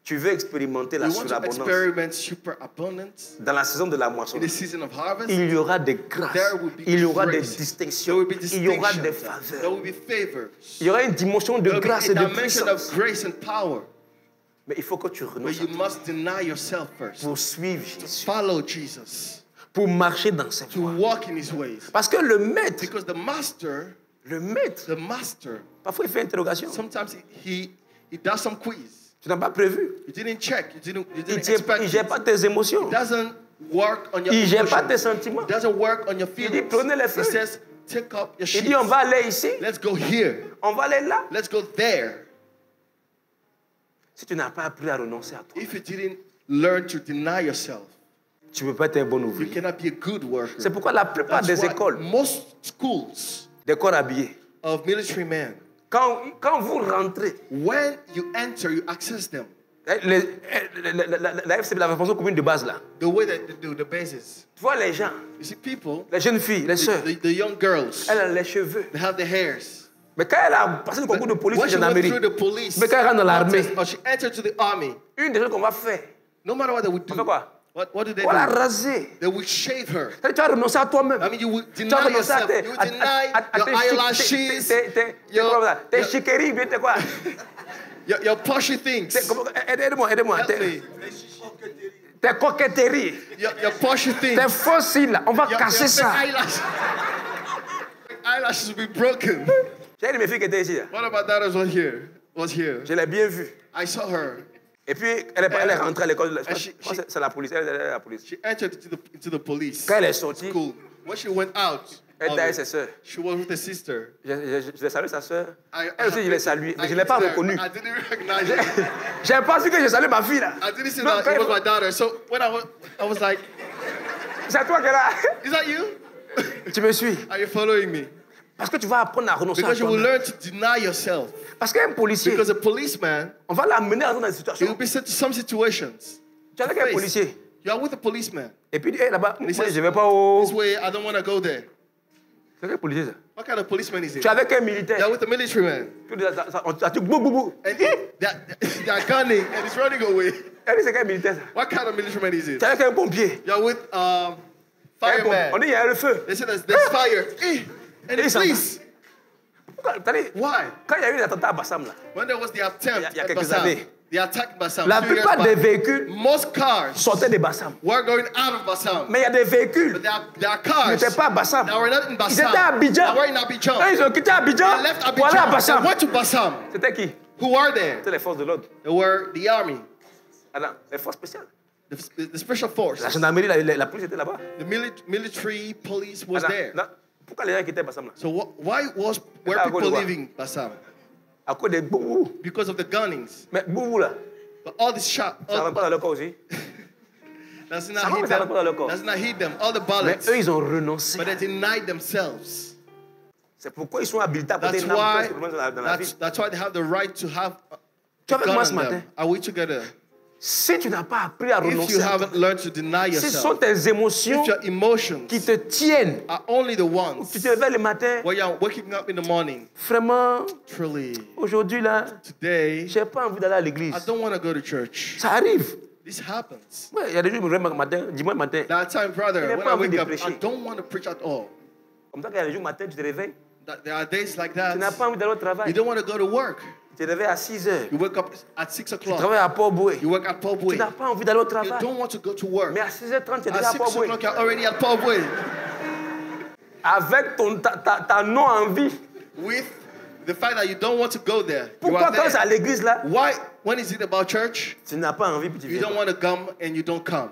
S1: Tu veux expérimenter la surabondance.
S2: Dans
S1: la saison de la moisson,
S2: harvest,
S1: il y aura des grâces, il y aura des distinctions, il y aura des faveurs. Il y aura une dimension de grâce et de puissance. Mais il faut que tu renonces pour suivre Jésus, pour marcher dans ses voies. Parce que le maître, parfois il fait interrogation.
S2: He does some quiz.
S1: Tu n'as pas prévu.
S2: You didn't check. You didn't
S1: il ne gère pas tes émotions.
S2: It doesn't work on your
S1: il ne gère
S2: emotions.
S1: pas tes sentiments.
S2: It doesn't work on your feelings.
S1: Il dit prenez les feuilles.
S2: He says, take up your sheets.
S1: Il dit on va aller ici.
S2: Let's go here.
S1: On va aller là.
S2: Let's go there.
S1: Si tu n'as pas appris à renoncer à toi,
S2: if you didn't learn to deny yourself,
S1: tu ne peux pas être un bon ouvrier.
S2: You cannot be a good worker.
S1: C'est pourquoi la plupart des écoles,
S2: most schools,
S1: des corps habillés,
S2: of military men,
S1: quand vous rentrez,
S2: when you enter, you access them.
S1: La FCB, la formation commune de base là.
S2: The way that they do the bases.
S1: Tu vois les gens,
S2: you see people,
S1: les jeunes filles, les sœurs,
S2: the young girls,
S1: elles ont les cheveux.
S2: They have the hairs.
S1: Mais quand elle a passé le concours de police, gendarmerie, mais quand elle rentre dans l'armée,
S2: she entered to the army.
S1: Une des choses qu'on va faire,
S2: no matter what they would do,
S1: on fait quoi?
S2: What do they
S1: on va la
S2: do?
S1: raser.
S2: They will shave her.
S1: Tu vas renoncer à toi-même.
S2: I mean, you will deny yourself. You will deny your eyelashes,
S1: tes chiqueries, tes quoi?
S2: Your pushy things.
S1: Aidez-moi. Tes coquetteries.
S2: Your pushy things.
S1: Tes faux cils, on va casser ça.
S2: Eyelashes will be broken.
S1: J'ai une de mes filles qui était ici.
S2: One of my daughters was here.
S1: Je l'ai bien vue.
S2: I saw her.
S1: Et puis, elle est rentrée à l'école. C'est la police. Elle est la police.
S2: She entered into the police.
S1: Quand elle est sortie,
S2: school. When she went out,
S1: elle était avec ses sœurs.
S2: She was with her sister.
S1: Je l'ai salué sa sœur. Elle aussi, je l'ai salué. Mais je ne l'ai pas reconnue.
S2: I didn't recognize her.
S1: J'ai pas su que j'ai salué ma fille là.
S2: I didn't see that it was my daughter. So when I was like,
S1: c'est toi qui es là.
S2: Is that you?
S1: Tu me suis?
S2: Are you following me?
S1: Parce que tu vas apprendre à renoncer à toi-même.
S2: Because you will learn to deny yourself.
S1: Parce qu'un policier,
S2: because a policeman,
S1: on va l'amener dans des situations.
S2: He will be sent to some situations.
S1: Tu es avec un policier.
S2: You are with a policeman.
S1: Et puis là-bas, moi, je vais pas au.
S2: This way, I don't want to go there.
S1: C'est quel policier ça?
S2: What kind of policeman is it?
S1: Tu es avec un militaire.
S2: You are with a military man.
S1: Tu bou.
S2: And they are gunning and he's running away.
S1: C'est quel militaire ça?
S2: What kind of military man is it?
S1: Tu es avec un pompier.
S2: You are with fireman.
S1: On dit il y a le feu.
S2: They say there's fire. And please. Why?
S1: Quand il y a eu l'attentat à Bassam là.
S2: When there was the attempt
S1: il y a quelques années.
S2: The attack Bassam.
S1: La plupart des véhicules sortaient de Bassam.
S2: Were going out of Bassam.
S1: Mais il y a des véhicules
S2: qui
S1: n'étaient pas à Bassam.
S2: That were not in Bassam.
S1: Ils étaient à Abidjan.
S2: Were in Abidjan.
S1: Quand ils ont quitté Abidjan, pour aller à Bassam.
S2: They went to Bassam.
S1: C'était qui?
S2: Who were there?
S1: C'était les forces de l'ordre.
S2: They were the army.
S1: Alors, les forces spéciales.
S2: The special force.
S1: La gendarmerie, la police était là-bas.
S2: The military police was there.
S1: Pourquoi les gens quittaient Bassam là?
S2: So were people leaving Bassam?
S1: À cause des boubous.
S2: Because of the gunnings.
S1: Mais boubous là.
S2: But all this shot.
S1: Ça va pas dans le corps aussi.
S2: Does not hit them. All the bullets.
S1: Mais eux, ils ont renoncé.
S2: But they denied themselves.
S1: C'est pourquoi ils sont habilités à porter une arme dans la vie.
S2: That's why they have the right to have
S1: Tu es avec moi ce matin?
S2: Are we together?
S1: Si tu n'as pas appris à renoncer à toi, ce sont tes émotions qui te tiennent. Tu te réveilles le matin. Vraiment, aujourd'hui là, je n'ai pas envie d'aller à l'église. Ça arrive.
S2: This happens.
S1: Ouais, il y a des jours, dimanche matin.
S2: That time, brother, when I wake up, I don't want to preach at all.
S1: Comme ça, il y a des jours matin, tu te réveilles.
S2: There are days like that.
S1: Tu n'as pas envie d'aller au travail.
S2: You don't want to go to work.
S1: Tu te réveilles à 6 heures.
S2: You wake up at 6 o'clock.
S1: Tu travailles à Port-Boué.
S2: You work at Port-Boué.
S1: Tu n'as pas envie d'aller au travail.
S2: You don't want to go to work.
S1: Mais à 6h30, tu es déjà à
S2: At 6
S1: Port-Boué.
S2: o'clock, you're already at Port-Boué.
S1: Avec ta non-envie.
S2: With the fact that you don't want to go there.
S1: Pourquoi quand c'est à l'église là?
S2: Why? When is it about church?
S1: Tu n'as pas envie puis tu viens.
S2: You don't want to come and you don't come.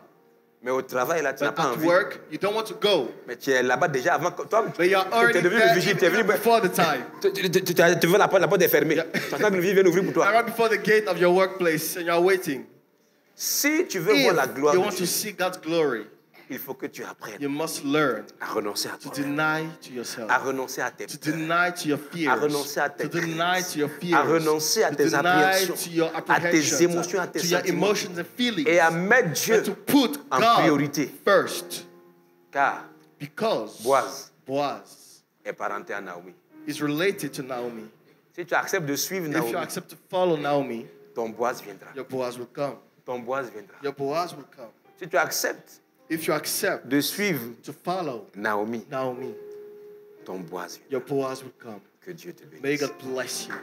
S1: Mais au travail, là, tu n'as
S2: But
S1: pas
S2: at
S1: envie.
S2: work, you don't want to go.
S1: Mais tu es là-bas déjà avant que toi.
S2: But you're
S1: Tu es
S2: already
S1: devenu le
S2: there
S1: vigile, tu es venu.
S2: before the time.
S1: Tu veux la porte est fermée.
S2: Yeah.
S1: Tu attends que le vigile vienne ouvrir pour toi.
S2: Right before the gate of your workplace, and you're waiting.
S1: Si tu veux voir la
S2: If
S1: gloire
S2: you
S1: de
S2: want to
S1: Dieu,
S2: see God's glory,
S1: il faut que tu apprennes
S2: you must learn
S1: à renoncer à
S2: to
S1: toi,
S2: deny to yourself,
S1: à renoncer à tes
S2: to
S1: peurs,
S2: deny to your
S1: à
S2: fears,
S1: renoncer à tes
S2: to deny to your
S1: craintes,
S2: fears,
S1: à renoncer à
S2: to
S1: tes
S2: deny
S1: appréhensions,
S2: to your
S1: à tes
S2: apprehensions,
S1: émotions, à tes
S2: to your
S1: sentiments,
S2: emotions and feelings,
S1: et à mettre Dieu
S2: and to put
S1: en
S2: God
S1: priorité.
S2: first.
S1: Car
S2: Because
S1: Boaz est parenté à Naomi.
S2: is related to Naomi.
S1: Si tu acceptes de suivre
S2: If
S1: Naomi,
S2: you accept to follow Naomi,
S1: ton Boaz viendra.
S2: your Boaz will come.
S1: Ton Boaz viendra.
S2: Your Boaz will come.
S1: Si tu acceptes
S2: If you accept
S1: de suivre
S2: to follow
S1: Naomi,
S2: Naomi,
S1: ton Boaz viendra.
S2: your Boaz will come.
S1: Que Dieu te bénisse.
S2: May God bless you.